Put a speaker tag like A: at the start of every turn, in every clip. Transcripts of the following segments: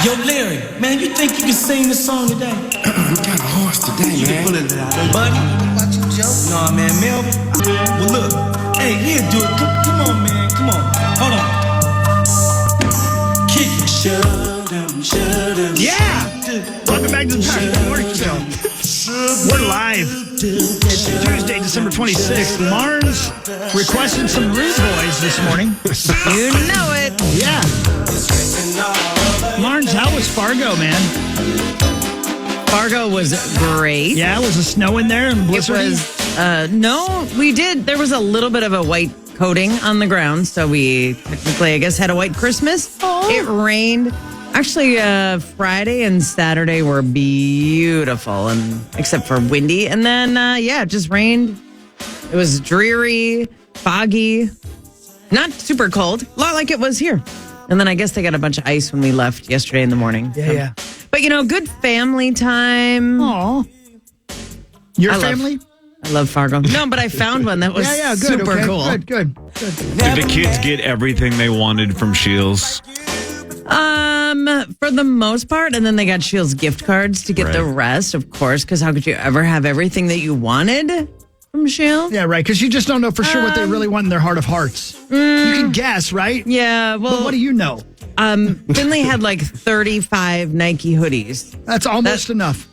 A: Yo, Larry, man, you think you can sing this song today?
B: I'm kind of hoarse today,
A: You
B: man.
A: can pull it out. Buddy? Watch you joke. Nah, man, Melvin. Well, look. Hey, here, do it. Come on, man. Come on. Hold on. Kick it.
C: Yeah! Welcome back to the Talk Morning Show. We're live. It's Tuesday, December 26th. Marn's requesting some Rude Boys this morning.
D: You know it.
C: Yeah. Marn's, how was Fargo, man?
D: Fargo was great.
C: Yeah, was the snow in there and
D: It
C: blizzardy?
D: was, no, we did. There was a little bit of a white coating on the ground, so we technically, I guess, had a white Christmas.
C: Oh.
D: It rained. Actually, Friday and Saturday were beautiful, and except for windy. And then, it just rained. It was dreary, foggy, not super cold, a lot like it was here. And then I guess they got a bunch of ice when we left yesterday in the morning.
C: Yeah.
D: But, good family time.
C: Aw. Your
D: I love-
C: family?
D: I love Fargo. No, but I found one that was
C: Good.
D: super
C: Okay.
D: cool.
C: Good.
E: Did the kids get everything they wanted from Shields?
D: For the most part, and then they got Shields gift cards to get the rest, of course, because how could you ever have everything that you wanted from Shields?
C: Yeah, right, because you just don't know for sure what they really want in their heart of hearts. You can guess, right?
D: Yeah, well,
C: But what do you know?
D: Finley had like 35 Nike hoodies.
C: That's almost enough.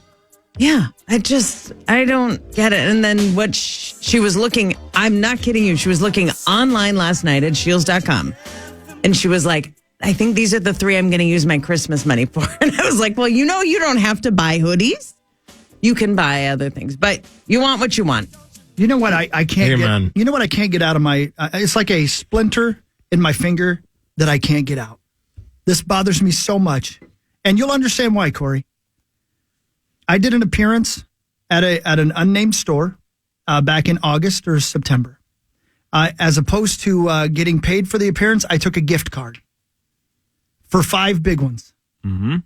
D: Yeah, I don't get it. And then what she was looking, I'm not kidding you, she was looking online last night at shields.com. And she was like, I think these are the 3 I'm going to use my Christmas money for. And I was like, well, you don't have to buy hoodies. You can buy other things, but you want what you want.
C: You know what I can't get?
B: man.
C: You know what I can't get out of my? It's like a splinter in my finger that I can't get out. This bothers me so much, and you'll understand why, Corey. I did an appearance at an unnamed store back in August or September. As opposed to getting paid for the appearance, I took a gift card for 5 big ones. Mm-hmm.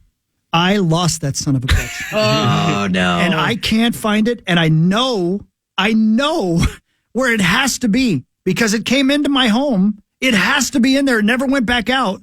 C: I lost that son of a bitch.
D: Oh, no.
C: And I can't find it. And I know where it has to be because it came into my home. It has to be in there. It never went back out.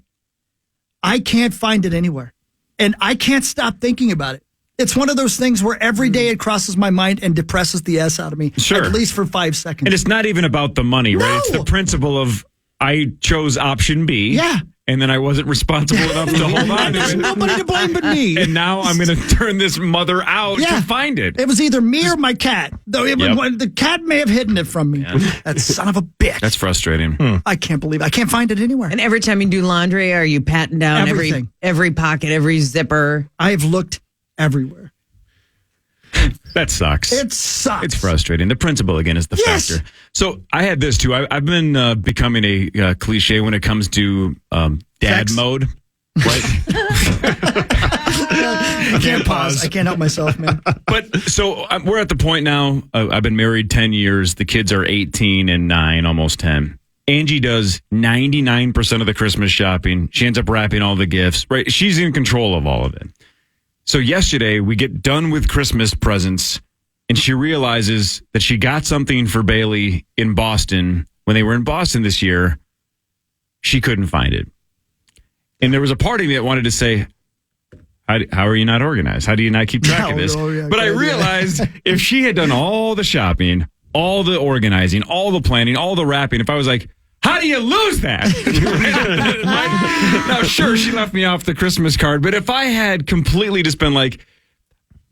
C: I can't find it anywhere. And I can't stop thinking about it. It's one of those things where every day it crosses my mind and depresses the S out of me.
E: Sure.
C: At least for 5 seconds.
E: And it's not even about the money, right?
C: No.
E: It's the principle of I chose option B.
C: Yeah.
E: And then I wasn't responsible enough to hold on to
C: There's
E: it.
C: nobody to blame but me.
E: And now I'm going to turn this mother out to find it.
C: It was either me or my cat. Though the cat may have hidden it from me.
E: Yeah.
C: That son of a bitch.
E: That's frustrating.
C: I can't believe it. I can't find it anywhere.
D: And every time you do laundry, are you patting down
C: Everything.
D: every pocket, every zipper?
C: I have looked everywhere.
E: That sucks.
C: It sucks.
E: It's frustrating. The principle, again, is the
C: Yes.
E: factor. So I had this, too. I've been becoming a cliche when it comes to dad
C: Sex.
E: mode. Right?
C: I can't pause. I can't help myself, man.
E: But so we're at the point now. I've been married 10 years. The kids are 18 and 9, almost 10. Angie does 99% of the Christmas shopping. She ends up wrapping all the gifts. Right? She's in control of all of it. So yesterday, we get done with Christmas presents, and she realizes that she got something for Bailey in Boston. When they were in Boston this year, she couldn't find it. And there was a part of me that wanted to say, how are you not organized? How do you not keep track of this? But I realized if she had done all the shopping, all the organizing, all the planning, all the wrapping, if I was like, how do you lose that? Now, sure, she left me off the Christmas card, but if I had completely just been like,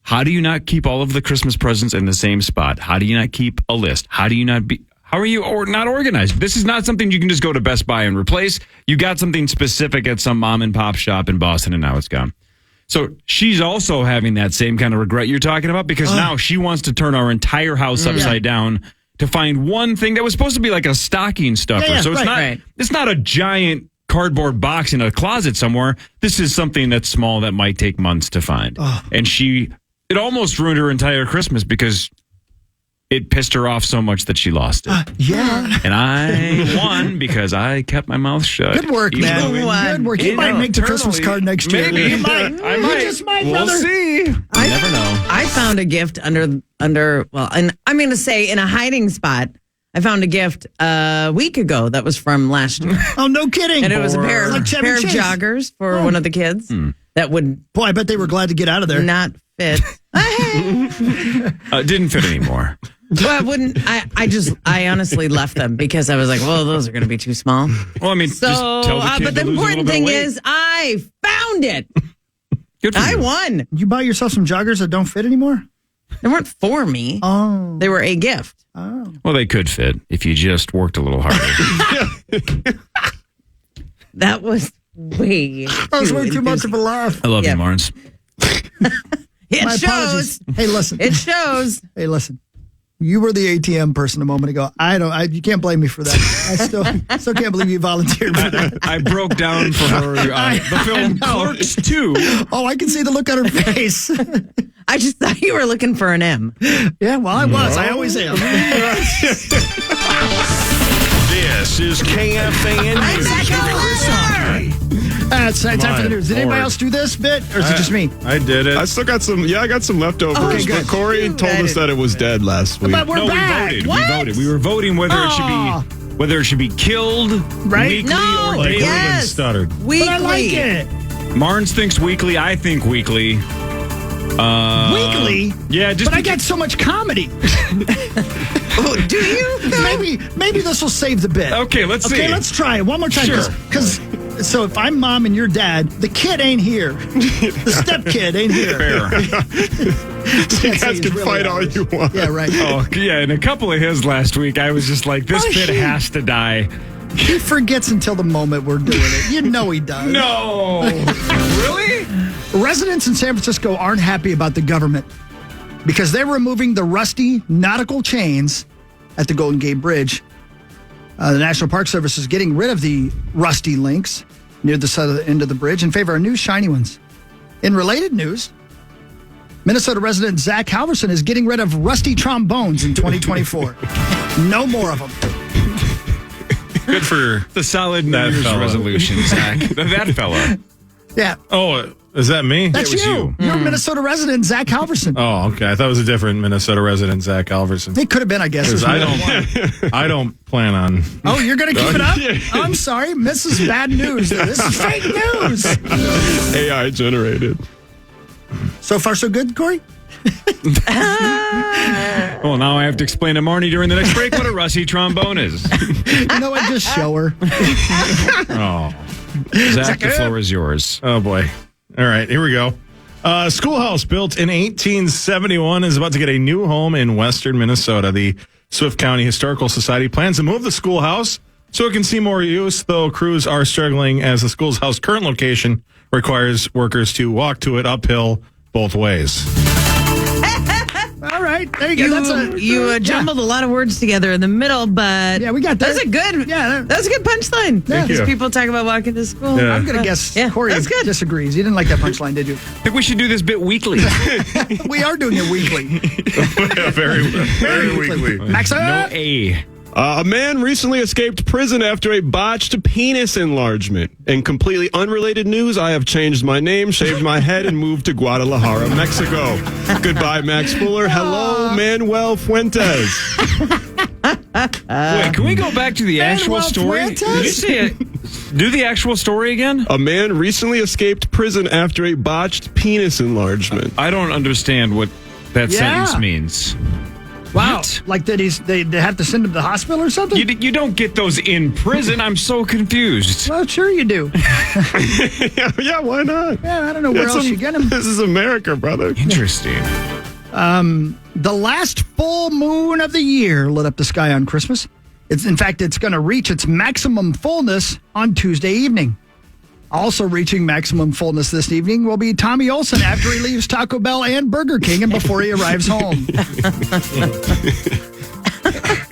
E: how do you not keep all of the Christmas presents in the same spot? How do you not keep a list? How are you not organized? This is not something you can just go to Best Buy and replace. You got something specific at some mom and pop shop in Boston, and now it's gone. So she's also having that same kind of regret you're talking about because now she wants to turn our entire house upside down to find one thing that was supposed to be like a stocking stuffer.
C: Yeah,
E: so it's not a giant cardboard box in a closet somewhere. This is something that's small that might take months to find. And it almost ruined her entire Christmas because it pissed her off so much that she lost it.
C: Yeah.
E: And I won because I kept my mouth shut.
C: Good work, man. Good work. You might make the Christmas card next year.
E: Maybe.
C: You might.
E: I might.
C: You just might,
E: we'll
C: brother.
E: see. I never know.
D: I found a gift and I'm going to say in a hiding spot. I found a gift a week ago that was from last year.
C: Oh, no kidding.
D: And it was a pair of
C: Like Chevy Chase.
D: joggers for one of the kids. that would
C: Boy, I bet they were glad to get out of there.
D: not fit.
E: Didn't fit anymore.
D: Well, I wouldn't. I honestly left them because I was like, well, those are going to be too small.
E: Well, I mean,
D: So,
E: just tell the kid
D: but the
E: to lose a little
D: important
E: bit of
D: thing
E: weight.
D: is, I found it.
E: Good for
D: I
E: you.
D: won.
C: You bought yourself some joggers that don't fit anymore?
D: They weren't for me.
C: Oh.
D: They were a gift.
E: Well, they could fit if you just worked a little harder.
D: That was way.
C: That was way too much of a laugh.
E: I love
D: Yeah.
E: you, Marnes.
D: It
C: My
D: shows.
C: apologies. Hey, listen.
D: It shows.
C: Hey, listen. You were the ATM person a moment ago. You can't blame me for that. I still can't believe you volunteered for that.
E: I broke down for her the film Clerks 2.
C: Oh, I can see the look on her face.
D: I just thought you were looking for an M.
C: Yeah, well, I was. I always am.
F: This is KFAN News.
C: It's time for the news. Did anybody
B: Lord.
C: else do this bit, or is it just me?
B: I did it.
F: I still got some. Yeah, I got some leftovers.
C: Okay, good.
F: But Corey told us that it was dead last week.
C: But we're
E: No,
C: back.
E: we voted.
C: What?
E: We voted. We were voting whether it should be killed
C: Right?
E: weekly
D: No,
E: or
B: Like
E: daily.
D: yes.
B: stuttered.
D: Weekly.
C: But I like it.
E: Marnes thinks weekly. I think weekly.
C: Weekly?
E: Yeah, just
C: But I got so much comedy.
D: Oh, do you?
C: Maybe this will save the bit.
E: Okay, let's see.
C: Okay, let's try it one more time.
E: Sure.
C: Because so if I'm mom and you're dad, the kid ain't here. The step kid ain't here.
E: Fair.
F: You guys can fight all you want.
C: Yeah, right.
E: Oh, yeah, and a couple of his last week, I was just like, this
C: Oh,
E: bit
C: he-
E: has to die.
C: He forgets until the moment we're doing it. You know he does.
E: No. Really?
C: Residents in San Francisco aren't happy about the government because they're removing the rusty nautical chains at the Golden Gate Bridge. The National Park Service is getting rid of the rusty links near the southern end of the bridge in favor of new shiny ones. In related news, Minnesota resident Zach Halverson is getting rid of rusty trombones in 2024. No more of them.
B: Good for.
E: The solid New
B: That
E: Year's
B: fella.
E: resolution, Zach. That fella.
C: Yeah,
B: Oh, is that me?
C: that's
E: was
C: you.
E: you.
C: You're Minnesota resident Zach Halverson.
B: Oh, okay. I thought it was a different Minnesota resident, Zach Alverson.
C: It could have been, I guess.
B: 'Cause
C: There's
B: I
C: more than one.
B: I don't plan on.
C: Oh, you're going to keep it up? Oh, I'm sorry. This is bad news. This is fake news.
F: AI generated.
C: So far, so good, Corey?
E: Well, now I have to explain to Marnie during the next break what a rusty trombone is.
C: You know what? Just show her.
B: Oh,
E: Zach, the floor is yours.
B: oh boy. All right, here we go. Schoolhouse built in 1871 is about to get a new home in western Minnesota. The Swift County Historical Society plans to move the schoolhouse so it can see more use, though crews are struggling as the schoolhouse current location requires workers to walk to it uphill both ways.
C: All right. There you go.
D: You jumbled a lot of words together in the middle, but
C: Yeah, we got that.
D: That's a good.
C: Yeah,
D: That was a good punchline.
B: Thank
D: Because
B: you.
D: people talk about walking to school.
B: Yeah.
C: I'm going to guess
D: Yeah,
C: Corey
D: that's good.
C: disagrees. You didn't like that punchline, did you?
E: I think we should do this bit weekly.
C: We are doing it weekly.
B: Very weekly.
C: Max
E: No
C: up.
E: A.
F: A man recently escaped prison after a botched penis enlargement. In completely unrelated news, I have changed my name, shaved my head, and moved to Guadalajara, Mexico. Goodbye, Max Fuller. Hello, Manuel Fuentes.
E: Wait, can we go back to the actual
C: Manuel
E: story?
C: Fuentes?
E: Did you say it? Do the actual story again?
F: A man recently escaped prison after a botched penis enlargement.
E: I don't understand what that
C: Yeah.
E: sentence means.
C: Wow.
E: What?
C: Like that they have to send him to the hospital or something?
E: You don't get those in prison. I'm so confused.
C: Well, sure you do.
F: yeah, why not?
C: Yeah, I don't know where
F: It's
C: else you get him.
F: This is America, brother.
E: Interesting.
C: The last full moon of the year lit up the sky on Christmas. It's going to reach its maximum fullness on Tuesday evening. Also reaching maximum fullness this evening will be Tommy Olsen after he leaves Taco Bell and Burger King and before he arrives home.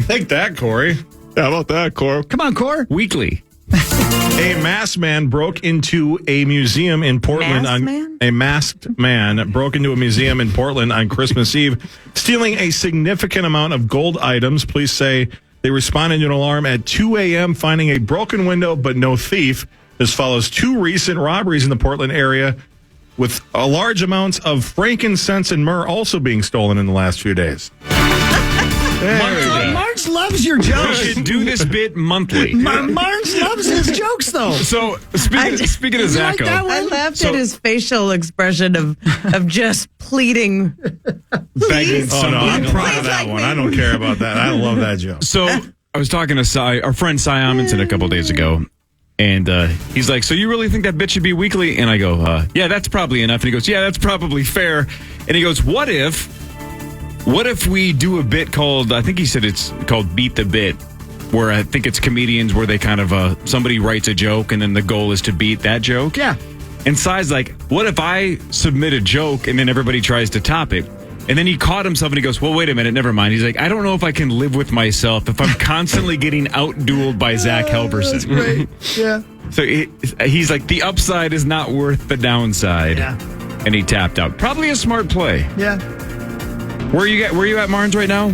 B: Take that, Corey.
F: How about that, Cor?
C: Come on, Cor.
E: Weekly.
B: A masked man broke into a museum in Portland.
D: Masked man?
B: A masked man broke into a museum in Portland on Christmas Eve, stealing a significant amount of gold items. Police say they responded to an alarm at 2 a.m., finding a broken window but no thief. This follows two recent robberies in the Portland area, with a large amounts of frankincense and myrrh also being stolen in the last few days.
C: Marge loves your
E: We
C: jokes.
E: should do this bit monthly.
C: Marge loves his jokes, though.
E: So speaking of
C: like
E: Zacho,
C: that one?
D: I laughed at his facial expression of just pleading.
E: begging
B: Oh, no, I'm
E: somebody.
B: proud of that one. I don't care about that. I love that joke.
E: So I was talking to our friend Cy Amundsen a couple days ago, and he's like, "So you really think that bit should be weekly?" And I go, "Yeah, that's probably enough." And he goes, "Yeah, that's probably fair." And he goes, What if we do a bit called, I think he said it's called Beat the Bit, where I think it's comedians where they kind of, somebody writes a joke and then the goal is to beat that joke.
C: Yeah.
E: And Cy's like, what if I submit a joke and then everybody tries to top it? And then he caught himself and he goes, well, wait a minute, never mind. He's like, I don't know if I can live with myself if I'm constantly getting out-dueled by Zach Helverson.
C: That's great. Yeah.
E: So he's like, the upside is not worth the downside.
C: Yeah.
E: And he tapped out. Probably a smart play.
C: Yeah.
E: Where you at, Marnes, right now?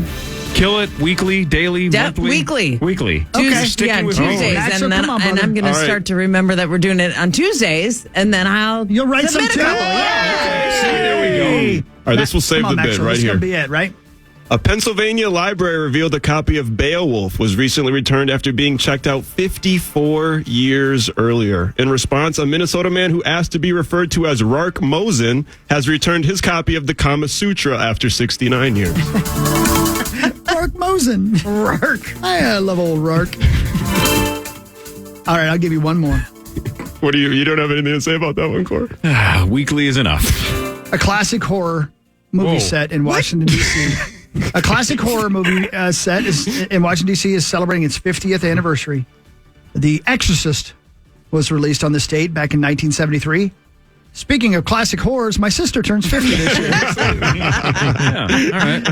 E: Kill it, weekly, daily, monthly?
D: Weekly.
E: Weekly.
C: Okay.
E: Sticking with
D: Tuesdays.
C: That's
D: And,
C: a-
D: then,
C: come on,
D: and
C: brother.
D: I'm going to
F: All right.
D: start to remember that we're doing it on Tuesdays, and then
C: You'll write some
D: submit
C: too.
D: a couple. Yeah.
F: There we go. All right, this will save
C: Come on,
F: the bit
C: Maxwell,
F: right
C: this is
F: here.
C: gonna be it, right?
F: A Pennsylvania library revealed a copy of Beowulf was recently returned after being checked out 54 years earlier. In response, a Minnesota man who asked to be referred to as Rark Mosen has returned his copy of the Kama Sutra after 69 years.
C: Rark Mosen. Rark. I love old Rark. All right, I'll give you one more.
F: What do you don't have anything to say about that one, Cor?
E: Weekly is enough.
C: A classic horror movie
E: Whoa.
C: set in Washington, D.C. A classic horror movie set in Washington, D.C. is celebrating its 50th anniversary. The Exorcist was released on this date back in 1973. Speaking of classic horrors, my sister turns 50 this year.
E: Yeah, all right.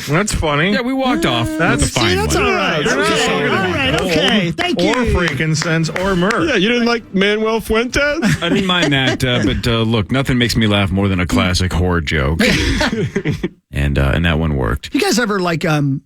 B: That's funny.
E: Yeah, we walked off. That's a fine
C: See, that's
E: one.
C: all right.
B: You're not
C: Okay,
B: talking
C: all
B: about
C: right,
B: gold
C: okay. Thank you.
B: Or frankincense or myrrh.
F: Yeah, you didn't like Manuel Fuentes?
E: I didn't mind that, but look, nothing makes me laugh more than a classic horror joke. and that one worked.
C: You guys ever like and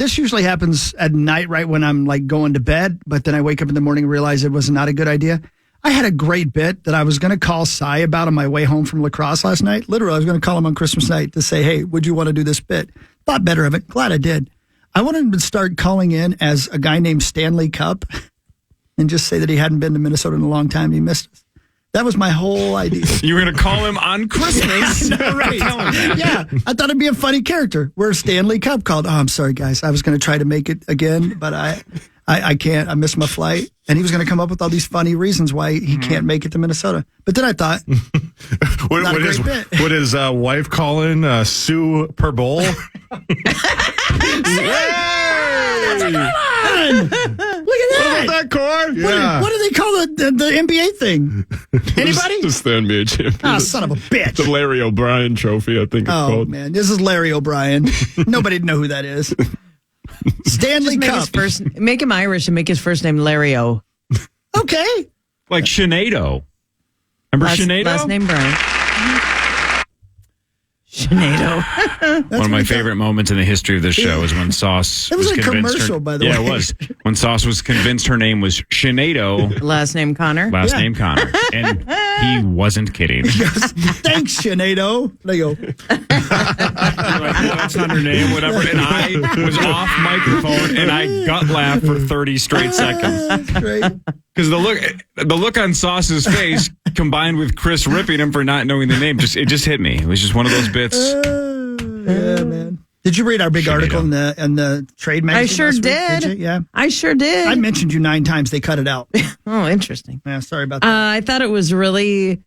C: this usually happens at night, right when I'm like going to bed, but then I wake up in the morning and realize it was not a good idea. I had a great bit that I was going to call Cy about on my way home from lacrosse last night. Literally, I was going to call him on Christmas night to say, hey, would you want to do this bit? Thought better of it. Glad I did. I wanted to start calling in as a guy named Stanley Cup and just say that he hadn't been to Minnesota in a long time and he missed us. That was my whole idea.
E: You were going to call him on Christmas.
C: Right. Yeah, I thought it'd be a funny character. Where Stanley Cup called. Oh, I'm sorry, guys. I was going to try to make it again, but I can't. I missed my flight. And he was going to come up with all these funny reasons why he can't make it to Minnesota. But then I thought,
B: Would his wife call in Sue per bowl?
C: look at that.
F: That Cor?
B: Yeah.
C: What do they call the NBA thing? Anybody?
F: Just the NBA champion.
C: Ah, son of a bitch.
F: The Larry O'Brien trophy, I think it's
C: Oh,
F: called.
C: man. This is Larry O'Brien. Nobody'd know who that is. Stanley Cup.
D: Make him Irish and make his first name Larry O.
C: Okay.
E: Like Sinead. Remember Sinead?
D: Last name Brian. Sinead.
E: One of my favorite moments in the history of this show is when Sauce
C: It was a
E: convinced
C: commercial,
E: her,
C: by the
E: yeah,
C: way.
E: it was. When Sauce was convinced her name was Sinead,
D: Last name Connor.
E: last
C: Yeah.
E: name Connor. And he wasn't kidding.
C: Thanks, Sinead. There you go.
E: Like, no, that's not her name, whatever. And I was off microphone and I gut laughed for 30 straight seconds.
C: That's great.
E: Because the look on Sauce's face combined with Chris ripping him for not knowing the name, it just hit me. It was just one of those bits.
C: Yeah, man. Did you read our big article in the trade magazine?
D: I sure
C: last week?
D: did.
C: You? Yeah.
D: I sure did.
C: I mentioned you 9 times. They cut it out.
D: Oh, interesting.
C: Yeah, sorry about that.
D: I thought it was really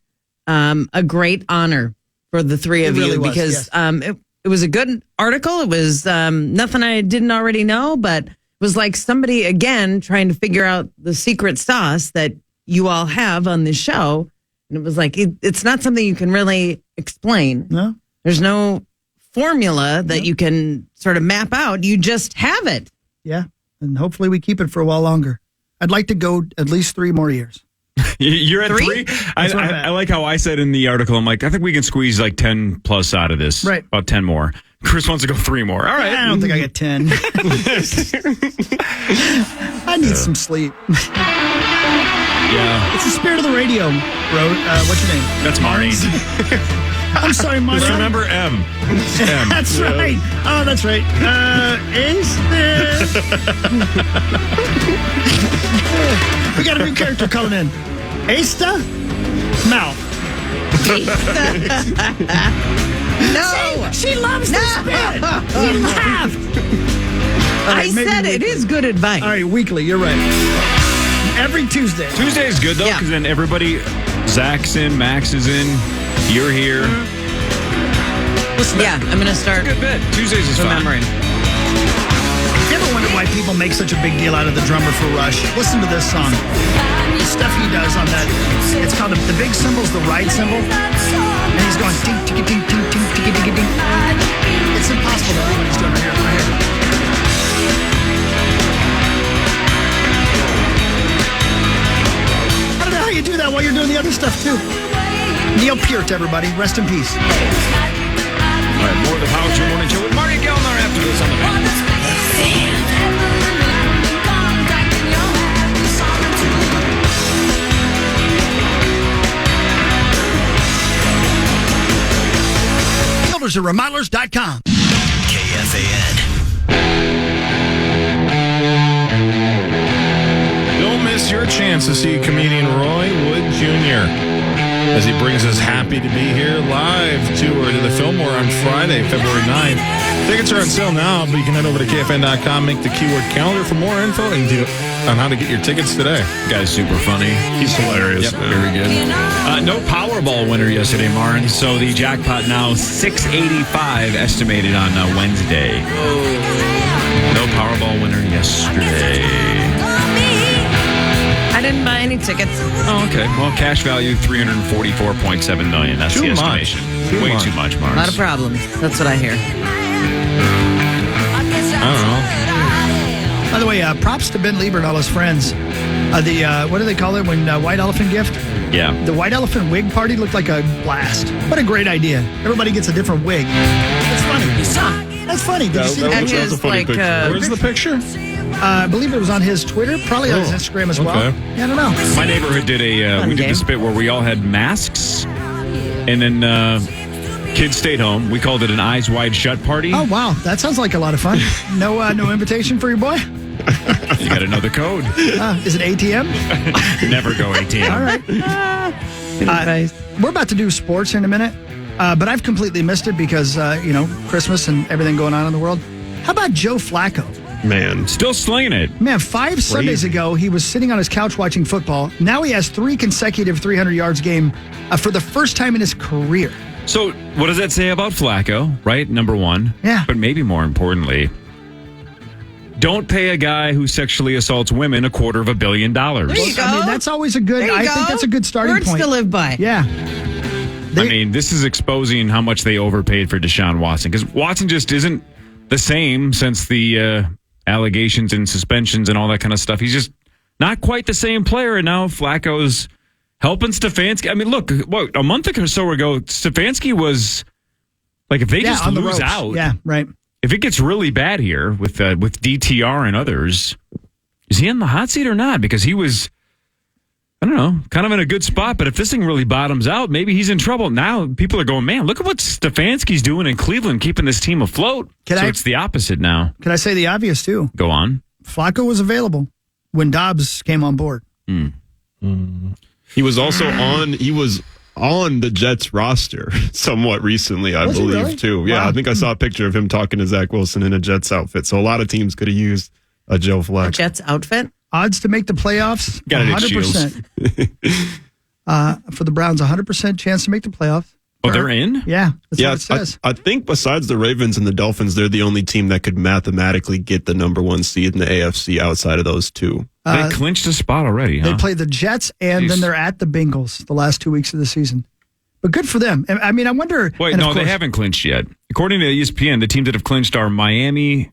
D: a great honor for the three of
C: It really
D: you
C: was,
D: because
C: yes.
D: it was a good article. It was nothing I didn't already know, but it was like somebody, again, trying to figure out the secret sauce that you all have on this show. And it was like, it's not something you can really explain.
C: No?
D: There's no formula that you can sort of map out. You just have it.
C: Yeah. And hopefully we keep it for a while longer. I'd like to go at least 3 more years.
E: You're at 3? I like how I said in the article, I'm like, I think we can squeeze like 10 plus out of this.
C: Right.
E: About 10 more. Chris wants to go 3 more. All right.
C: I don't think I get 10. I need some sleep.
E: Yeah.
C: It's the spirit of the radio, bro. What's your name?
E: That's Marnie.
C: I'm sorry, Marty.
B: Just remember M. It's M.
C: That's right. Oh, that's right. We got a new character calling in. Asta? Mal.
D: No.
C: She loves this bit. She laughed.
D: I said it is good advice.
C: All right, weekly. You're right. Every Tuesday.
E: Tuesday is good, though, because then everybody, Zach's in, Max is in, you're here.
D: Yeah, I'm going to start
E: Good bit. Tuesdays is
D: remembering.
C: You ever wonder why people make such a big deal out of the drummer for Rush? Listen to this song. The stuff he does on that. It's called the big cymbal's the ride cymbal. And he's going ding, ding, ding, ding, ding, ding, ding, ding. It's impossible to believe what he's doing right here. I don't know how you do that while you're doing the other stuff, too. Neil Peart, everybody. Rest in peace.
E: All right, more of the Power Trip Morning Show with Marney Gellner after this on the van.
C: Builders at remodelers.com.
G: KFAN.
B: Don't miss your chance to see comedian Roy Wood Jr. as he brings us Happy to Be Here live tour to the Fillmore on Friday, February 9th. Tickets are on sale now, but you can head over to KFAN.com, make the keyword calendar for more info on how to get your tickets today.
E: Guy's super funny.
F: He's hilarious.
E: Yep, very good. No Powerball winner yesterday, Marn. So the jackpot now 685 estimated on Wednesday. No Powerball winner yesterday.
D: I didn't buy any tickets.
E: Oh, okay. Well, cash value $344.7 million. That's the estimation. Way too much, Marn.
D: A lot of problems. That's what I hear.
B: I don't know.
C: By the way, props to Ben Lieber and all his friends. What do they call it when White Elephant gift?
E: Yeah.
C: The White Elephant wig party looked like a blast. What a great idea. Everybody gets a different wig. That's funny. That's funny. Did you see
F: That
C: that?
F: was a funny picture.
B: Where's the picture?
C: I believe it was on his Twitter, probably on his Instagram as well.
B: Okay.
C: Yeah, I don't know.
E: My neighborhood did we did
D: game.
E: this bit where we all had masks, and then kids stayed home. We called it an eyes wide shut party.
C: Oh, wow. That sounds like a lot of fun. No invitation for your boy?
E: You got to know the code.
C: Is it ATM?
E: Never go ATM.
C: All right.
D: Good advice.
C: We're about to do sports in a minute, but I've completely missed it because, Christmas and everything going on in the world. How about Joe Flacco?
F: Man.
E: Still slinging it.
C: Man, 5 Sundays ago, he was sitting on his couch watching football. Now he has 3 consecutive 300 yards game for the first time in his career.
E: So, what does that say about Flacco, right? Number one.
C: Yeah.
E: But maybe more importantly, don't pay a guy who sexually assaults women $250 million.
D: There you go.
C: I mean, that's always a good,
D: There you
C: I
D: go.
C: think that's a good starting
D: Words
C: point.
D: to live by.
C: Yeah.
E: I mean, this is exposing how much they overpaid for Deshaun Watson, because Watson just isn't the same since the allegations and suspensions and all that kind of stuff. He's just not quite the same player, and now Flacco's helping Stefanski. I mean, look, a month or so ago, Stefanski was like, if they just
C: on the
E: lose
C: ropes.
E: out,
C: Yeah, right.
E: if it gets really bad here with DTR and others, is he in the hot seat or not? Because he was, I don't know, kind of in a good spot. But if this thing really bottoms out, maybe he's in trouble. Now people are going, man, look at what Stefanski's doing in Cleveland, keeping this team afloat. It's the opposite now.
C: Can I say the obvious, too?
E: Go on.
C: Flacco was available when Dobbs came on board.
F: He was also on the Jets roster somewhat recently, I
C: Was he
F: believe,
C: really?
F: too. Yeah,
C: Wow.
F: I think I saw a picture of him talking to Zach Wilson in a Jets outfit. So a lot of teams could have used a Joe Flacco.
D: Jets outfit.
C: Odds to make the playoffs,
E: Got it at
C: 100%. For the Browns, 100% chance to make the playoffs.
E: Oh, they're in?
C: Yeah, that's
F: Yeah,
C: what it says.
F: I think besides the Ravens and the Dolphins, they're the only team that could mathematically get the number 1 seed in the AFC outside of those two.
E: They clinched a spot already,
C: They
E: huh?
C: play the Jets, and then they're at the Bengals the last 2 weeks of the season. But good for them. I mean, I wonder.
E: Wait,
C: and of
E: no, they
C: course-
E: haven't clinched yet. According to ESPN, the teams that have clinched are Miami,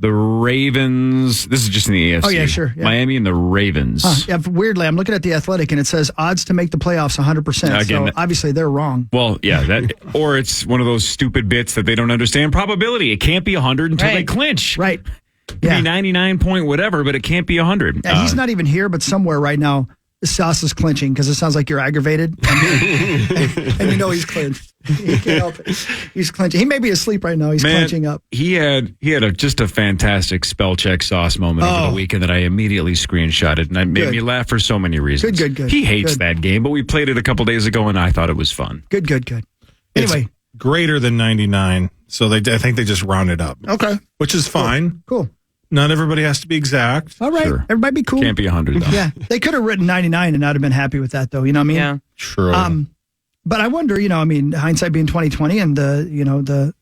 E: the Ravens. This is just in the AFC.
C: Oh, yeah, sure, yeah.
E: Miami and the Ravens.
C: Yeah, weirdly, I'm looking at the Athletic, and it says odds to make the playoffs 100%.
E: Again,
C: so obviously they're wrong.
E: Well, yeah, that or it's one of those stupid bits that they don't understand probability. It can't be 100 until they
D: Right.
E: clinch.
C: Right.
E: It can be 99 point whatever, but it can't be 100.
C: Yeah, he's not even here, but somewhere right now, Sauce is clenching because it sounds like you're aggravated. And you know he's clenched. He can't help it. He's clenching. He may be asleep right now. He's clenching up.
E: He had just a fantastic spell check Sauce moment over the weekend that I immediately screenshotted, and it made me laugh for so many reasons.
C: Good.
E: He hates that game, but we played it a couple days ago, and I thought it was fun.
C: Good. Anyway.
B: It's greater than 99, so I think they just rounded up.
C: Okay.
B: Which is fine.
C: Cool.
B: Not everybody has to be exact.
C: All right.
E: Sure.
C: Everybody be cool.
E: Can't be 100, though.
C: Yeah. They could have written 99 and I'd have been happy with that, though. You know what I mean?
D: Yeah.
B: True.
C: But I wonder, hindsight being 2020 and the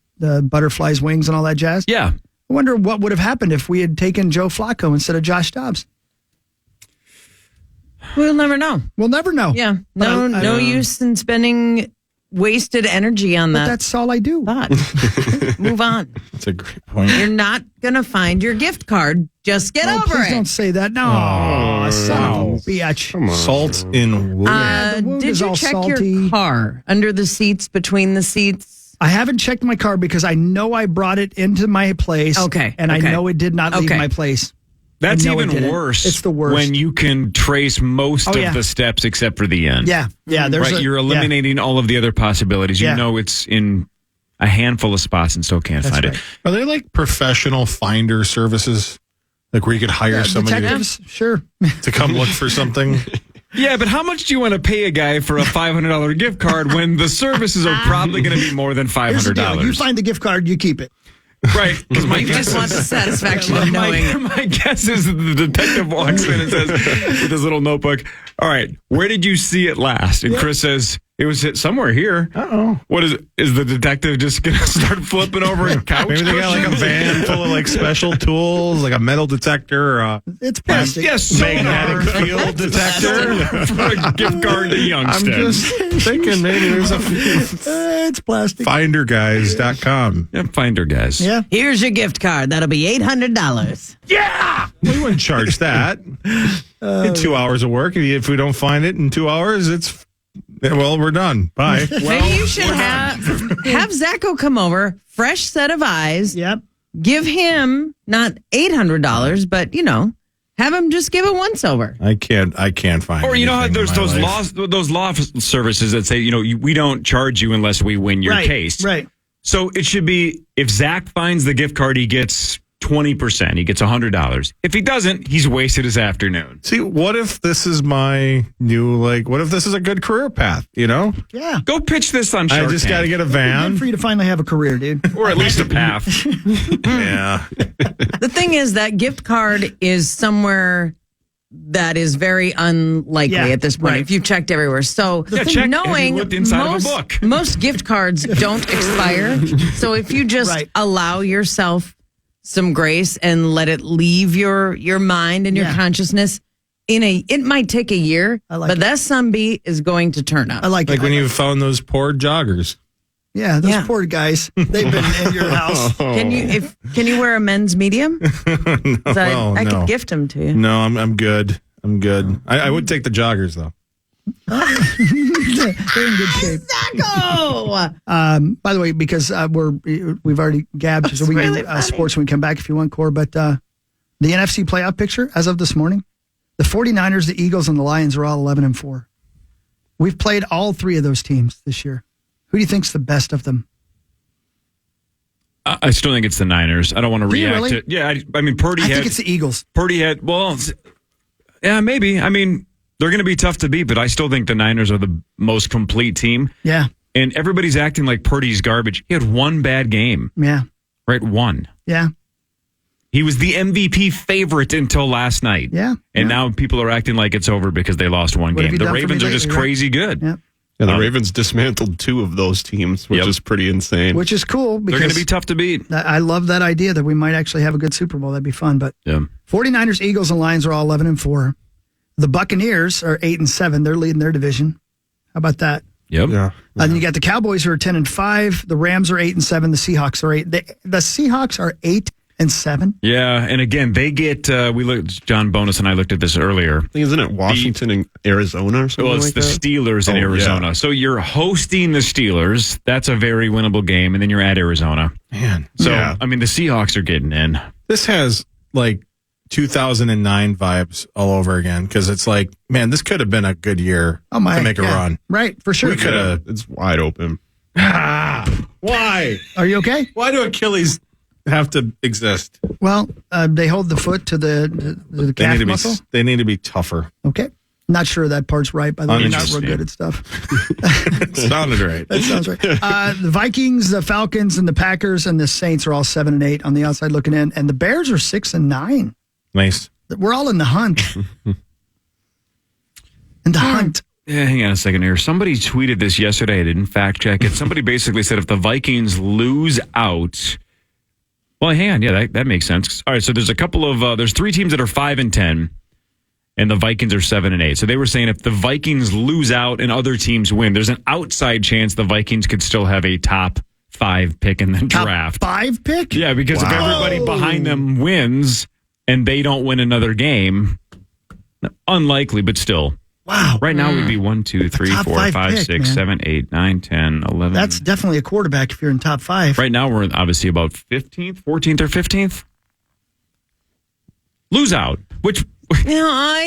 C: butterflies wings and all that jazz.
E: Yeah.
C: I wonder what would have happened if we had taken Joe Flacco instead of Josh Dobbs.
D: We'll never know.
C: We'll never know.
D: Yeah. No use in spending wasted energy on
C: But
D: that
C: that's all I do.
D: thought. Move on.
B: That's a great point.
D: You're not going to find your gift card. Just get over
C: Please
D: it.
C: don't say that. No. Son of a bitch.
F: Come on.
B: Salt in wound.
C: the wound
D: Did
C: is
D: you
C: all
D: check
C: salty.
D: your car under the seats, between the seats?
C: I haven't checked my car because I know I brought it into my place.
D: Okay,
C: And
D: okay.
C: I know it did not leave
D: Okay.
C: my place.
E: That's
C: No, it
E: even
C: didn't.
E: worse.
C: It's the worst.
E: When you can trace most
C: Oh,
E: of
C: yeah.
E: the steps except for the end.
C: Yeah. There's
E: Right, you're eliminating all of the other possibilities. You
C: Yeah.
E: know it's in a handful of spots and still can't
C: That's
E: find
C: right.
E: it.
B: Are they like professional finder services? Like where you could hire somebody
C: detectives, sure.
B: to come look for something?
E: Yeah, but how much do you want to pay a guy for a $500 gift card when the services are probably going to be more than
C: Here's the deal.
E: $500?
C: You find the gift card, you keep it.
E: Right, because my
D: You
E: guess
D: just want the
E: is
D: satisfaction of knowing.
E: my guess is that the detective walks in and says with his little notebook, "All right, where did you see it last?" And Chris says, "It was somewhere here." What is it? Is the detective just going to start flipping over a couch?
B: Maybe they got like a
E: cushions?
B: van full of like special tools, like a metal detector or a
C: It's plastic.
E: Yes,
B: magnetic field detector.
E: for a gift card to
B: I'm
E: Youngstown.
B: just thinking maybe there's a
C: It's plastic.
B: finderguys.com.
E: Yeah, Finder guys.
C: Yeah.
D: Here's your gift card. That'll be $800.
B: We wouldn't charge that. In 2 hours of work. If we don't find it in 2 hours, we're done. Bye.
D: Maybe you should have Zacho come over, fresh set of eyes,
C: Yep.
D: give him not $800, but, have him just give it once over.
B: I can't find.
E: Or you know how
B: anything
E: there's
B: in my life.
E: those law services that say we don't charge you unless we win your
C: Right.
E: case.
C: Right.
E: So it should be if Zach finds the gift card, he gets 20%. He gets $100. If he doesn't, he's wasted his afternoon.
B: See, what if this is my new what if this is a good career path?
C: Yeah.
E: Go pitch this on Shark
B: I just
E: Tank.
B: got to get a
C: Good
B: van.
C: for you to finally have a career, dude.
E: or at least a path.
B: Yeah.
D: The thing is that gift card is somewhere that is very unlikely
C: Yeah,
D: at this point.
C: right.
D: If you've checked everywhere. So
E: Yeah, check. Have
D: knowing
E: you looked inside of a book?
D: most gift cards don't expire. So if you just
C: Right.
D: allow yourself some grace and let it leave your mind and your
C: Yeah.
D: consciousness, it might take a year,
C: I like
D: but
C: it.
D: that sunbeam is going to turn up.
C: I like
B: Like
C: it.
B: when you found those poor joggers.
C: Yeah, those
D: Yeah.
C: poor guys. They've been in your house.
D: Can you wear a men's medium? 'Cause I
B: no.
D: could gift them to you.
B: No, I'm good. I'm good. I would take the joggers though.
C: They're in good shape.
D: Zacko!
C: By the way, because we've already gabbed, so we can
D: really
C: do
D: funny.
C: sports when we come back if you want, Core. But the NFC playoff picture as of this morning, the 49ers, the Eagles, and the Lions are all 11-4. We've played all three of those teams this year. Who do you think's the best of them?
E: I still think it's the Niners. I don't want to
C: Do you
E: react
C: really?
E: to. Yeah, I mean Purdy
C: I
E: had.
C: think it's the Eagles.
E: Purdy had. Well, yeah, maybe. I mean, they're going to be tough to beat, but I still think the Niners are the most complete team.
C: Yeah,
E: And everybody's acting like Purdy's garbage. He had one bad game,
C: yeah,
E: right? One.
C: yeah,
E: He was the MVP favorite until last night.
C: yeah.
E: And now people are acting like it's over because they lost one
C: What have
E: game.
C: you
E: The
C: done for me
E: Ravens are just
C: lately, right?
E: crazy good.
C: Yeah.
F: Yeah, the Ravens dismantled 2 of those teams, which
E: Yep.
F: is pretty insane.
C: Which is cool
E: They're going
C: because
E: to be tough to beat.
C: I love that idea that we might actually have a good Super Bowl. That'd be fun. But
E: Yeah.
C: 49ers, Eagles, and Lions are all 11-4. The Buccaneers are 8-7. They're leading their division. How about that?
E: Yep.
F: Yeah.
C: And then you got the Cowboys who are 10-5. The Rams are 8-7. The Seahawks are 8. The Seahawks are 8-7.
E: Yeah. And again, they get, John Bonus and I looked at this earlier.
F: I think, isn't it Washington and Arizona or something
E: Well, it's
F: like
E: the
F: that?
E: Steelers in
F: Oh,
E: Arizona.
F: yeah.
E: So you're hosting the Steelers. That's a very winnable game. And then you're at Arizona.
B: Man,
E: So,
F: Yeah.
E: I mean, the Seahawks are getting in.
B: this has like 2009 vibes all over again because it's like, man, this could have been a good year to make a run.
C: Right, for sure.
B: We could have.
F: It's wide open.
B: Why?
C: Are you okay?
B: Why do Achilles have to exist?
C: Well, they hold the foot to the calf muscle.
B: They need to be tougher.
C: Okay. Not sure that part's right, by the way. You're not real good at stuff.
B: Sounded right.
C: That sounds right. The Vikings, the Falcons, and the Packers and the Saints are all 7-8 on the outside looking in, and the Bears are 6-9.
B: Nice.
C: We're all in the hunt. In the hunt.
E: Yeah, hang on a second here. Somebody tweeted this yesterday. I didn't fact check it. Somebody basically said if the Vikings lose out. Well, hang on. Yeah, that makes sense. All right, so there's a couple of there's 3 teams that are 5-10, and the Vikings are 7-8. So they were saying if the Vikings lose out and other teams win, there's an outside chance the Vikings could still have a top 5 pick in the draft.
C: Top 5 pick?
E: Yeah, because if everybody behind them wins and they don't win another game, unlikely, but still.
C: Wow.
E: Right now we'd be 1, 2, 3, 4, 5, 6, 7, 8, 9, 10, 11.
C: That's definitely a quarterback if you're in top 5.
E: Right now we're obviously about 15th, 14th, or 15th. Lose out, which...
D: I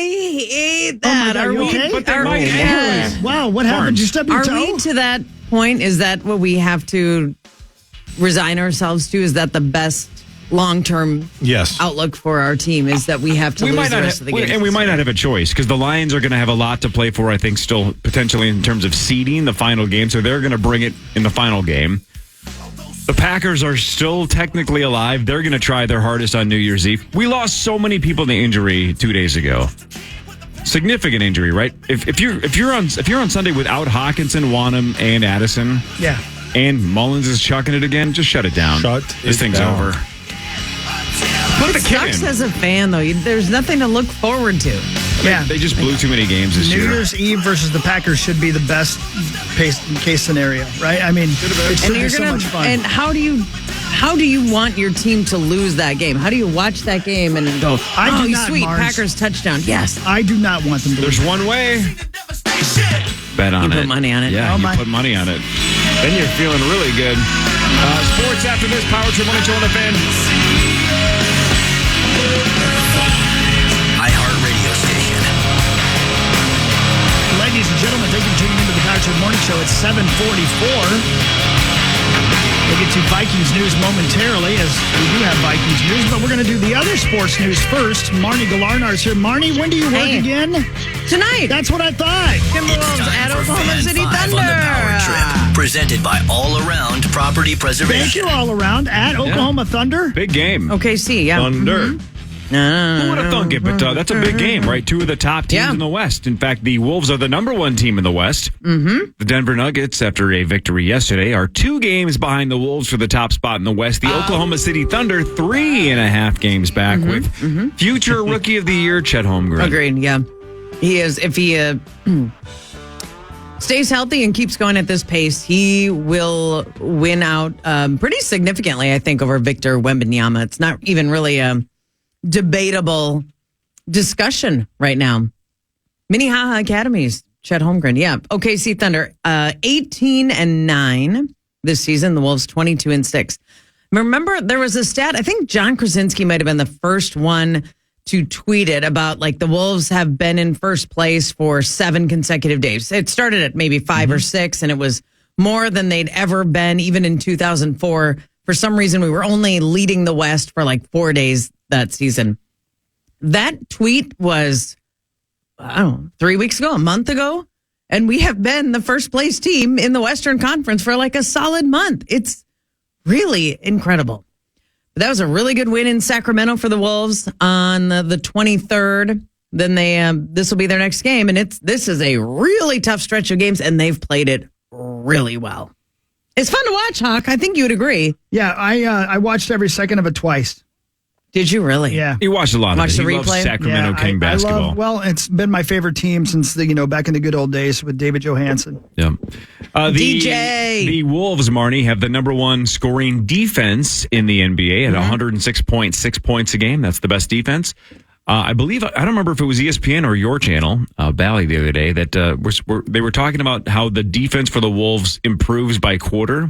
D: hate that.
C: Are we okay?
E: But they might.
C: Wow, what happened? You stubbed your toe?
D: Are we to that point? Is that what we have to resign ourselves to? Is that the best long-term outlook for our team? Is that we have to lose the rest of the game?
E: And we might not have a choice because the Lions are going to have a lot to play for, I think, still potentially in terms of seeding the final game. So they're going to bring it in the final game. The Packers are still technically alive. They're going to try their hardest on New Year's Eve. We lost so many people to injury 2 days ago. Significant injury, right? If you're on Sunday without Hawkinson, Wanham, and Addison, and Mullins is chucking it again, just shut it down. This thing's over. Put the kid
D: Sucks
E: in.
D: as a fan, though. There's nothing to look forward to.
E: They just blew too many games this year.
C: New Year's Eve versus the Packers should be the best case scenario, right? I mean, it should be so much fun.
D: And how do you want your team to lose that game? How do you watch that game and go, sweet,
C: Mars.
D: Packers touchdown? Yes.
C: I do not want them to
E: There's
C: lose.
E: one way. Bet on it.
D: You put money on it.
E: Yeah, you put money on it. Then you're feeling really good. Sports after this. Power Trip 102 on the fan.
G: iHeartRadio station.
C: Ladies and gentlemen, thank you for tuning into the Power Trip Morning Show. It's 7:44. We'll get to Vikings news momentarily, as we do have Vikings news, but we're going to do the other sports news first. Marney Gellner is here. Marney, when do you work again?
D: Tonight.
C: That's what I thought.
D: Timberwolves at
G: For
D: Oklahoma
G: Fan
D: City
G: 5
D: Thunder.
G: on the Power Trip. Presented by All Around Property Preservation.
C: Thank you all around at Oklahoma Thunder.
E: Big game.
D: OKC, yeah.
E: Thunder. Who would have thunk it? But that's a big game, right? 2 of the top teams in the West. In fact, the Wolves are the number 1 team in the West. Mm-hmm. The Denver Nuggets, after a victory yesterday, are 2 games behind the Wolves for the top spot in the West. The Oklahoma City Thunder, 3.5 games back with future Rookie of the Year, Chet Holmgren.
D: Agreed, yeah. He is, if he stays healthy and keeps going at this pace, he will win out pretty significantly, I think, over Victor Wembanyama. It's not even really a debatable discussion right now. Minnehaha Academies, Chet Holmgren. Yeah. OKC Thunder, 18-9 this season. The Wolves 22-6. Remember, there was a stat, I think John Krasinski might have been the first one to tweet it about, like, the Wolves have been in first place for 7 consecutive days. It started at maybe 5 or 6, and it was more than they'd ever been, even in 2004. For some reason, we were only leading the West for like 4 days that season. That tweet was, 3 weeks ago, a month ago, and we have been the first place team in the Western Conference for like a solid month. It's really incredible. But that was a really good win in Sacramento for the Wolves on the 23rd. Then this will be their next game, and this is a really tough stretch of games, and they've played it really well. It's fun to watch, Hawk. I think you would agree.
C: Yeah, I watched every second of it twice.
D: Did you really?
C: Yeah.
E: He watched a lot of it.
D: The
E: He loves
D: replay?
E: Sacramento King basketball.
C: It's been my favorite team since back in the good old days with David Johansen.
E: Yeah.
D: DJ.
E: The Wolves, Marnie, have the number 1 scoring defense in the NBA at 106.6 points a game. That's the best defense. I believe, I don't remember if it was ESPN or your channel, Bally, the other day, that they were talking about how the defense for the Wolves improves by quarter.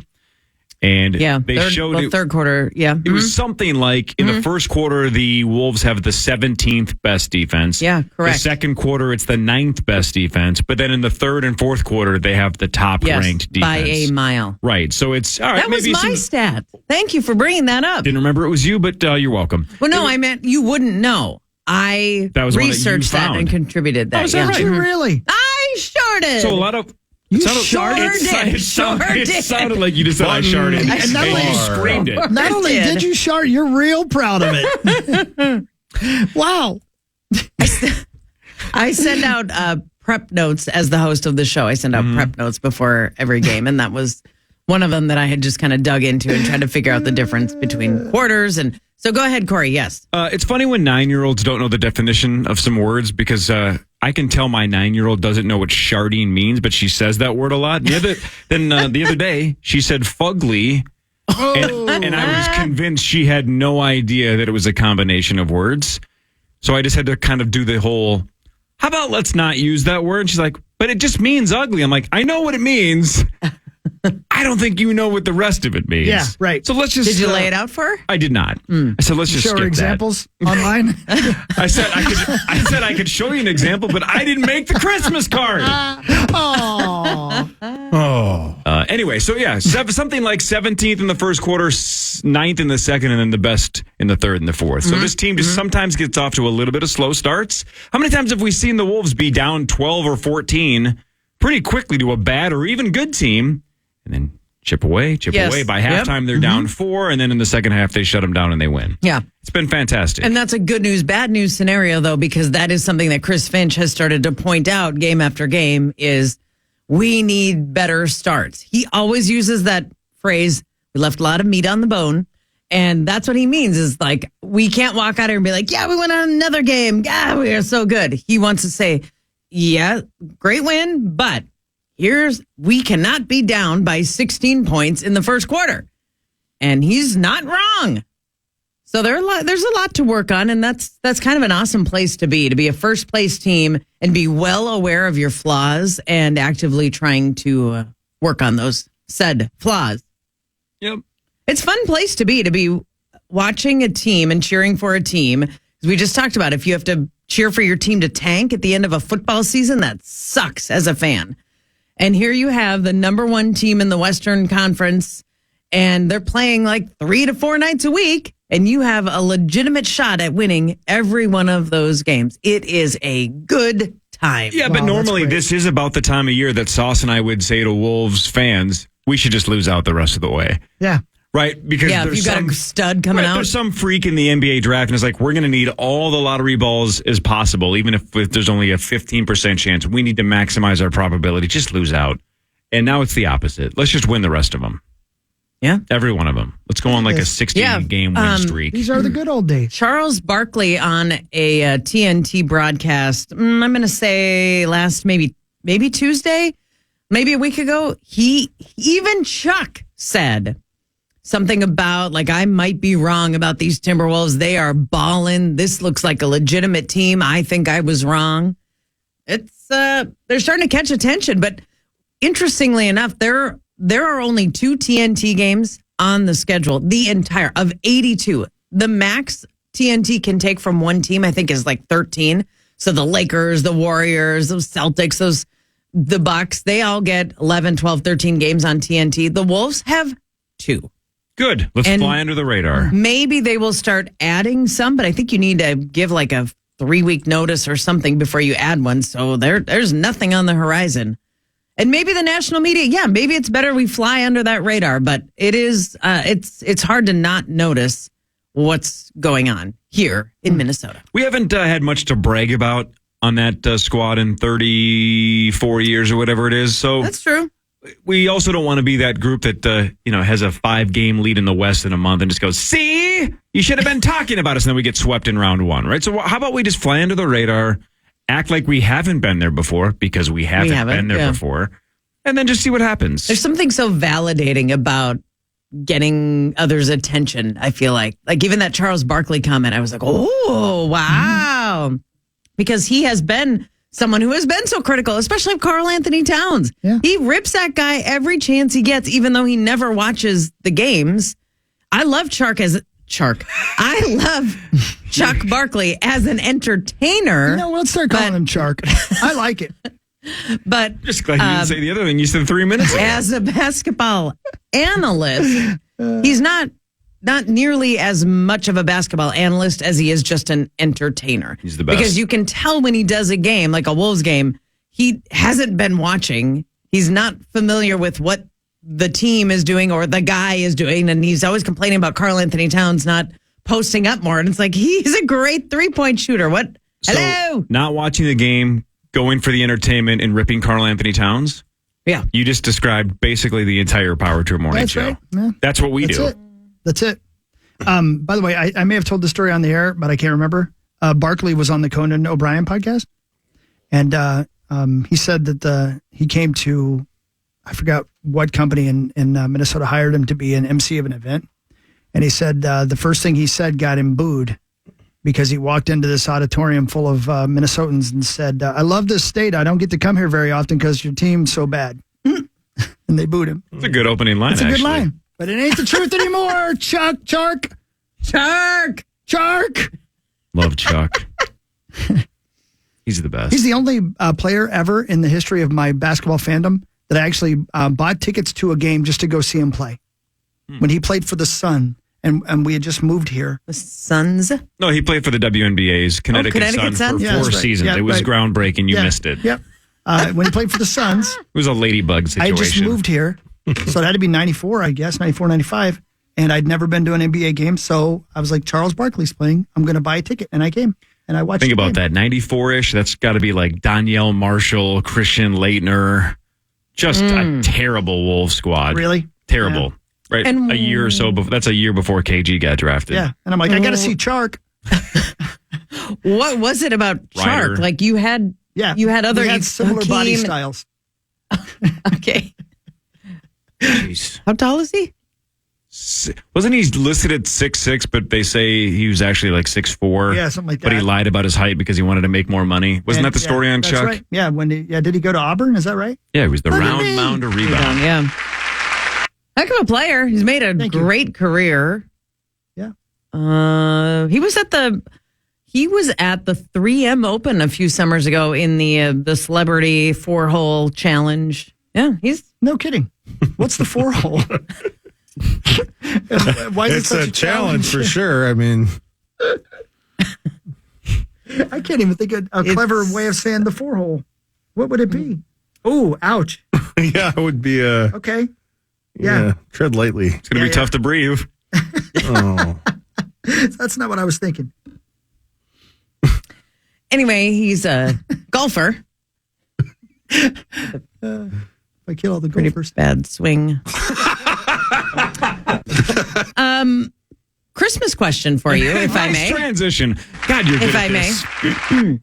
E: And
D: Yeah,
E: they showed it.
D: third quarter. Yeah,
E: It was something like in the first quarter, the Wolves have the 17th best defense.
D: Yeah, correct.
E: The second quarter, it's the 9th best defense. But then in the third and fourth quarter, they have the top ranked defense.
D: by a mile.
E: Right. So it's all right.
D: That was
E: maybe
D: my stat. Thank you for bringing that up.
E: Didn't remember it was you, but you're welcome.
D: Well, no, I meant you wouldn't know. I
E: That was one that you
D: researched that
E: found.
D: and contributed that.
E: Oh, is that right?
C: Did you really?
D: I sure did.
E: So a lot of.
C: You
E: it sounded-
C: sure
E: it sounded-
D: did.
E: It sounded like you just said I sharted.
C: And not only-
E: you screamed it.
C: Not only
D: did.
C: did you shart, you're real proud of it. Wow.
D: I send out prep notes as the host of the show. I send out prep notes before every game, and that was one of them that I had just kind of dug into and tried to figure out the difference between quarters. And so go ahead, Corey. Yes.
E: It's funny when 9-year-olds don't know the definition of some words because I can tell my 9-year-old doesn't know what sharding means, but she says that word a lot. The other day, she said fugly, and I was convinced she had no idea that it was a combination of words. So I just had to kind of do the whole, how about let's not use that word? And she's like, but it just means ugly. I'm like, I know what it means. I don't think you know what the rest of it means.
C: Yeah, right.
E: So let's just.
D: Did you lay it out for her?
E: I did not. I said let's just
C: Show
E: skip
C: her
E: that.
C: examples online.
E: I said I could show you an example, but I didn't make the Christmas card. Anyway, so yeah, something like 17th in the first quarter, 9th in the second, and then the best in the third and the fourth. So this team just sometimes gets off to a little bit of slow starts. How many times have we seen the Wolves be down 12 or 14 pretty quickly to a bad or even good team, and then chip away? By halftime, they're down 4, and then in the second half, they shut them down and they win.
D: Yeah.
E: It's been fantastic.
D: And that's a good news, bad news scenario, though, because that is something that Chris Finch has started to point out game after game is we need better starts. He always uses that phrase, we left a lot of meat on the bone. And that's what he means is like, we can't walk out here and be like, yeah, we went on another game. Yeah, we are so good. He wants to say, yeah, great win, but we cannot be down by 16 points in the first quarter. And he's not wrong. So there's a lot to work on, and that's kind of an awesome place to be a first place team and be well aware of your flaws and actively trying to work on those said flaws.
E: Yep.
D: It's a fun place to be watching a team and cheering for a team. As we just talked about, if you have to cheer for your team to tank at the end of a football season, that sucks as a fan. And here you have the number one team in the Western Conference, and they're playing like 3 to 4 nights a week, and you have a legitimate shot at winning every one of those games. It is a good time.
E: Yeah, but
C: Wow,
E: normally
C: that's great.
E: this is about the time of year that Sauce and I would say to Wolves fans, we should just lose out the rest of the way.
C: Yeah.
E: Right? Because
D: Yeah, if
E: there's
D: you got
E: some,
D: a stud coming out.
E: there's some freak in the NBA draft, and it's like, we're going to need all the lottery balls as possible, even if there's only a 15% chance. We need to maximize our probability. Just lose out. And now it's the opposite. Let's just win the rest of them.
D: Yeah.
E: Every one of them. Let's go on like a 60-game win streak.
C: These are the good old days.
D: Charles Barkley on a TNT broadcast, I'm going to say last maybe Tuesday, maybe a week ago, even Chuck said something about like, I might be wrong about these Timberwolves. They are balling. This looks like a legitimate team. I think I was wrong. It's they're starting to catch attention, but interestingly enough, there are only 2 TNT games on the schedule, the entire of 82. The max TNT can take from one team, I think, is like 13. So the Lakers, the Warriors, those Celtics, the Bucks, they all get 11, 12, 13 games on TNT. The Wolves have 2.
E: Good. Let's
D: And
E: fly under the radar.
D: Maybe they will start adding some, but I think you need to give like a 3-week notice or something before you add one. So there's nothing on the horizon. And maybe the national media, maybe it's better we fly under that radar, but it is, it's hard to not notice what's going on here in Minnesota.
E: We haven't had much to brag about on that squad in 34 years or whatever it is. So
D: That's true.
E: we also don't want to be that group that has a 5-game lead in the West in a month and just goes, see, you should have been talking about us, and then we get swept in round 1, right? So how about we just fly under the radar, act like we haven't been there before because we haven't been there before, and then just see what happens.
D: There's something so validating about getting others' attention, I feel like. Like even that Charles Barkley comment, I was like, oh, wow. Because he has been someone who has been so critical, especially of Karl Anthony Towns.
C: Yeah.
D: He rips that guy every chance he gets, even though he never watches the games. I love I love Chuck Barkley as an entertainer.
C: You know, let's start calling him Chark. I like it.
D: But
E: Just glad you didn't say the other thing you said 3 minutes ago.
D: as a basketball analyst, he's not nearly as much of a basketball analyst as he is just an entertainer.
E: He's the best.
D: Because you can tell when he does a game, like a Wolves game, he hasn't been watching. He's not familiar with what the team is doing or the guy is doing. And he's always complaining about Karl Anthony Towns not posting up more. And it's like, he's a great 3-point shooter. What? Hello?
E: Not watching the game, going for the entertainment, and ripping Karl Anthony Towns?
D: Yeah.
E: You just described basically the entire Power Trip morning
C: That's
E: show.
C: right. Yeah.
E: That's what we do.
C: That's it. By the way, I may have told the story on the air, but I can't remember. Barkley was on the Conan O'Brien podcast, and he said that he came to, I forgot what company in Minnesota hired him to be an MC of an event, and he said the first thing he said got him booed because he walked into this auditorium full of Minnesotans and said, "I love this state. I don't get to come here very often because your team's so bad," and they booed him.
E: It's a good opening line,
C: It's a
E: actually.
C: good line. But it ain't the truth anymore. Chark.
E: Love Chuck. He's the best.
C: He's the only player ever in the history of my basketball fandom that I actually bought tickets to a game just to go see him play. When he played for the Sun, and we had just moved here.
D: The Suns.
E: No, he played for the WNBA's Connecticut,
D: Connecticut
E: Sun
D: Sun?
E: for
C: Yeah,
E: 4
C: that's right.
E: seasons.
C: Yeah,
E: it was
C: right.
E: groundbreaking. You
C: Yeah.
E: missed it.
C: Yep. When he played for the Suns,
E: It was a ladybug
C: I
E: situation.
C: had just moved here. So it had to be 94, I guess, 94, 95. And I'd never been to an NBA game. So I was like, Charles Barkley's playing. I'm going to buy a ticket. And I came. And I watched
E: Think
C: the
E: about
C: game.
E: that. 94-ish. That's got to be like Danielle Marshall, Christian Leitner. Just a terrible Wolves squad.
C: Really?
E: Terrible. Right?
D: And-
E: a year or so before. That's a year before KG got drafted.
C: Yeah. And I'm like, I got to see Chark.
D: What was it about
E: Ryder.
D: Chark? Like you had other
C: we had similar body
D: Hakeem-
C: styles.
D: Okay.
E: Jeez.
D: How tall is he?
E: Wasn't he listed at 6'6", but they say he was actually like 6'4"?
C: Yeah, something like
E: But he
C: that.
E: lied about his height because he wanted to make more money. Wasn't that the story on
C: that's
E: Chuck?
C: Right. Yeah. Did he go to Auburn? Is that right?
E: Yeah, he was the
C: Look at
E: round
C: me.
E: mound of rebound.
D: Yeah. Heck of a player. He's made a
C: Thank you.
D: great career.
C: Yeah.
D: He was at the 3M Open a few summers ago in the celebrity 4-hole challenge. Yeah, he's
C: No kidding. What's the 4-hole? Why is it
B: It's
C: such
B: a challenge for sure. I mean,
C: I can't even think of a clever way of saying the 4-hole. What would it be? Oh, ouch.
B: yeah, it would be a
C: Okay. Yeah.
B: tread lightly.
E: It's going to be tough to breathe.
B: Oh,
C: That's not what I was thinking.
D: anyway. He's a golfer.
C: I kill all the
D: Pretty
C: golfers.
D: bad swing. Christmas question for you, if I may.
E: Transition. God, you're good
D: If
E: at
D: I may.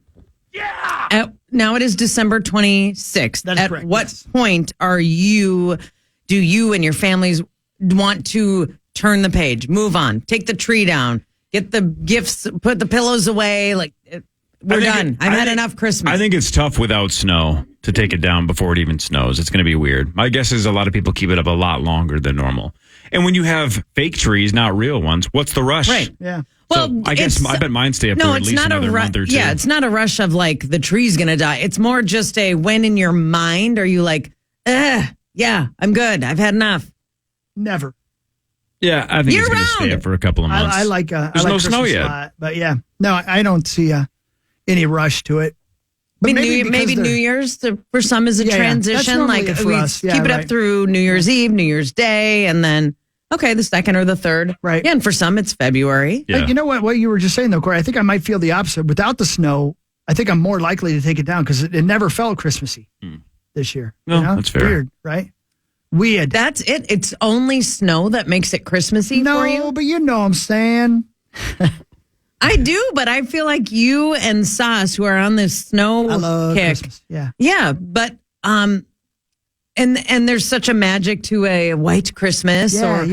E: this.
D: Now it is December 26th.
C: That is
D: At
C: correct,
D: what
C: yes.
D: point do you and your families want to turn the page, move on, take the tree down, get the gifts, put the pillows away? Like, we're done. I've had enough Christmas.
E: I think it's tough without snow to take it down before it even snows. It's going to be weird. My guess is a lot of people keep it up a lot longer than normal. And when you have fake trees, not real ones, what's the rush?
D: Right.
C: Yeah.
D: Well,
E: I guess I bet mine stay up for
D: no,
E: at
D: it's
E: least
D: not
E: another
D: a
E: month or two.
D: Yeah, it's not a rush of like the tree's gonna die. It's more just a when in your mind are you like, yeah, I'm good. I've had enough.
C: Never.
E: Yeah, I think
D: Year
E: it's going to stay
D: round.
E: up for a couple of months.
C: I like.
E: There's
C: I like
E: no snow
C: Christmas
E: yet.
C: a lot, but yeah, no, I don't see any rush to it. But
D: Maybe
C: because
D: New
C: they're-
D: Year's for some is a
C: Yeah, yeah. That's
D: transition.
C: normally
D: Like
C: it for
D: we
C: us. Yeah,
D: keep it up
C: right.
D: through New Year's Eve, New Year's Day, and then the second or the third.
C: Right.
D: Yeah, and for some it's February.
E: Yeah.
C: Like, you know what you were just saying though, Corey? I think I might feel the opposite. Without the snow, I think I'm more likely to take it down because it never felt Christmassy this year.
E: No,
C: you know?
E: that's fair.
C: Weird, right? Weird.
D: That's it. It's only snow that makes it Christmassy for you.
C: No, but you know what I'm saying.
D: I do, but I feel like you and Sas, who are on this snow
C: I love
D: kick,
C: Christmas. Yeah.
D: yeah, but And there's such a magic to a white Christmas or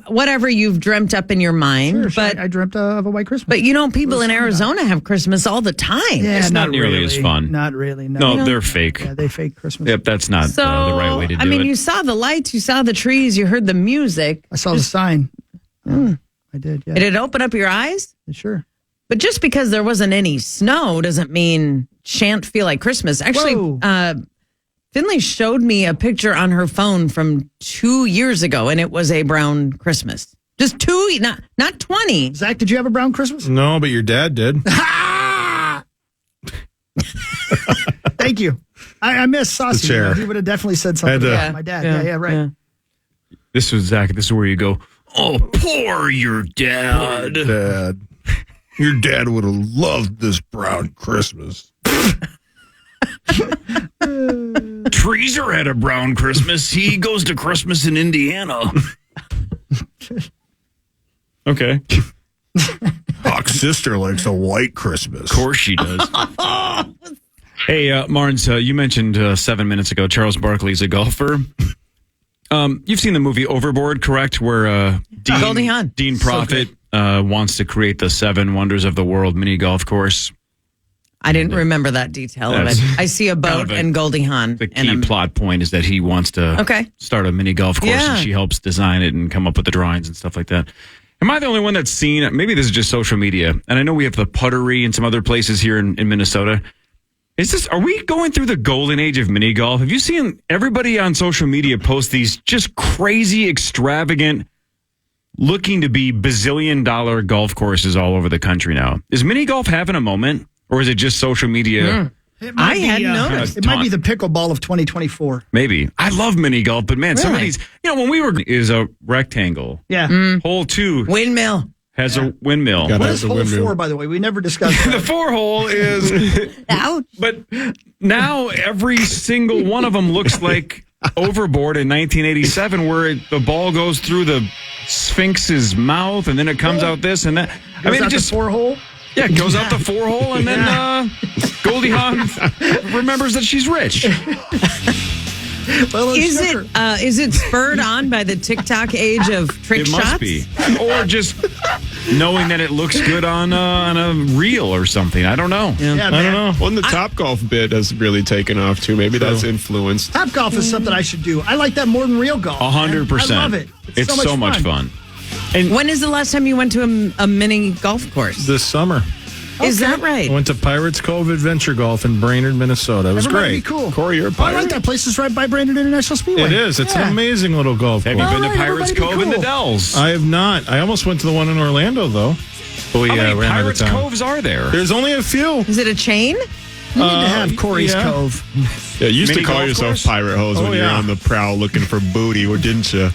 D: whatever you've dreamt up in your mind.
C: Sure,
D: but
C: I dreamt of a white Christmas.
D: But people in Arizona have Christmas all the time.
C: Yeah,
E: It's not nearly as fun.
C: Not really. No,
E: No, they're fake.
C: Yeah, they fake Christmas.
E: Yep, that's not the right way to do it.
D: I mean, you saw the lights, you saw the trees, you heard the music.
C: I saw the sign. I did. Yeah,
D: Did it open up your eyes?
C: sure.
D: But just because there wasn't any snow doesn't mean shan't feel like Christmas. Actually, Finley showed me a picture on her phone from 2 years ago, and it was a brown Christmas. Just 2, not 20.
C: Zach, did you have a brown Christmas?
B: No, but your dad did.
C: Thank you. I miss Saucy.
B: The chair.
C: He would have definitely said something about my dad. Yeah, right.
D: Yeah.
E: This was Zach. This is where you go, oh, poor your dad.
B: Dad. Your dad would have loved this brown Christmas.
E: Treaser had a brown Christmas. He goes to Christmas in Indiana. Okay.
B: Hawk's sister likes a white Christmas.
E: Of course she does. Hey, Marnes, you mentioned 7 minutes ago Charles Barkley's a golfer. You've seen the movie Overboard, correct? Where
D: Goldie Hawn.
E: Dean Prophet wants to create the 7 Wonders of the World mini golf course.
D: I didn't remember that detail of it. I see a boat and Goldie Hawn.
E: The key plot point is that he wants to start a mini golf course, and she helps design it and come up with the drawings and stuff like that. Am I the only one that's seen, maybe this is just social media, and I know we have the Puttery and some other places here in Minnesota. Are we going through the golden age of mini golf? Have you seen everybody on social media post these just crazy, extravagant, looking to be bazillion-dollar golf courses all over the country now? Is mini golf having a moment? Or is it just social media?
D: I hadn't noticed.
C: It might be the pickleball of 2024.
E: Maybe. I love mini golf, but man, some of these, when we were, is a rectangle.
C: Yeah.
E: Hole 2.
D: Windmill.
E: Has a windmill.
C: What is hole 4, by the way? We never discussed that.
E: The 4-hole is.
D: Ouch.
E: But now every single one of them looks like Overboard in 1987, where the ball goes through the Sphinx's mouth and then it comes out this and that.
C: Goes out just 4-hole?
E: Yeah, it goes out the 4-hole, and then Goldie Hawn remembers that she's rich.
C: Well,
D: is it spurred on by the TikTok age of trick shots?
E: It must be. Or just knowing that it looks good on a reel or something. I don't know.
C: Yeah,
E: I don't know.
F: Well, and the Topgolf bit has really taken off, too. Maybe that's influenced.
C: Topgolf is something I should do. I like that more than real golf.
E: 100%.
C: I love it.
E: It's so much fun.
D: And when is the last time you went to a mini golf course?
B: This summer.
D: Is that right?
B: I went to Pirates Cove Adventure Golf in Brainerd, Minnesota. It was
C: Everybody
B: great.
C: Be cool.
F: Corey, you're a
C: I
F: pirate.
C: like that place. It's right by Brainerd International Speedway.
B: It is. It's an amazing little golf
E: Have
B: course.
E: you been to Pirates
C: everybody be
E: Cove in the
C: cool.
E: Dells?
B: I have not. I almost went to the one in Orlando, though. But we
E: How many
B: ran out of
E: Pirates
B: time.
E: Coves are there?
B: There's only a few.
D: Is it a chain?
C: You need to have Corey's
B: yeah.
C: Cove.
F: Yeah, you used to
E: Mini
F: call
E: golf
F: yourself
E: course?
F: Pirate Hose when you were
B: yeah.
F: on the prowl looking for booty, or didn't you?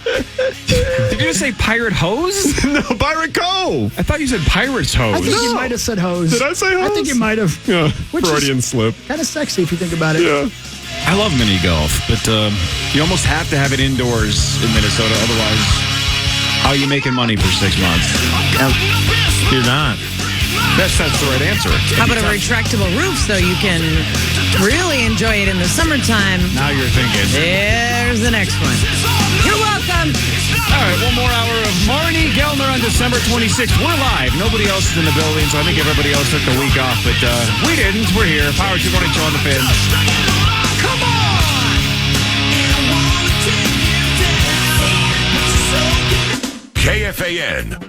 E: Did you just say Pirate Hose?
F: No, Pirate Cove.
E: I thought you said Pirates
C: I
E: Hose.
C: think you might have said hose.
F: Did I say hose?
C: I think you might have.
F: Yeah,
C: Which is-
F: Freudian slip.
C: Kind of sexy if you think about it.
F: Yeah.
E: I love mini golf, but you almost have to have it indoors in Minnesota. Otherwise, how are you making money for 6 months?
B: You're not.
E: That's the right answer.
D: How about a retractable roof so you can really enjoy it in the summertime?
E: Now you're thinking.
D: There's the next one. You're welcome.
E: All right, one more hour of Marney Gellner on December 26th. We're live. Nobody else is in the building, so I think everybody else took the week off. But we didn't. We're here. Power 222 on the Fin.
A: Come on! KFAN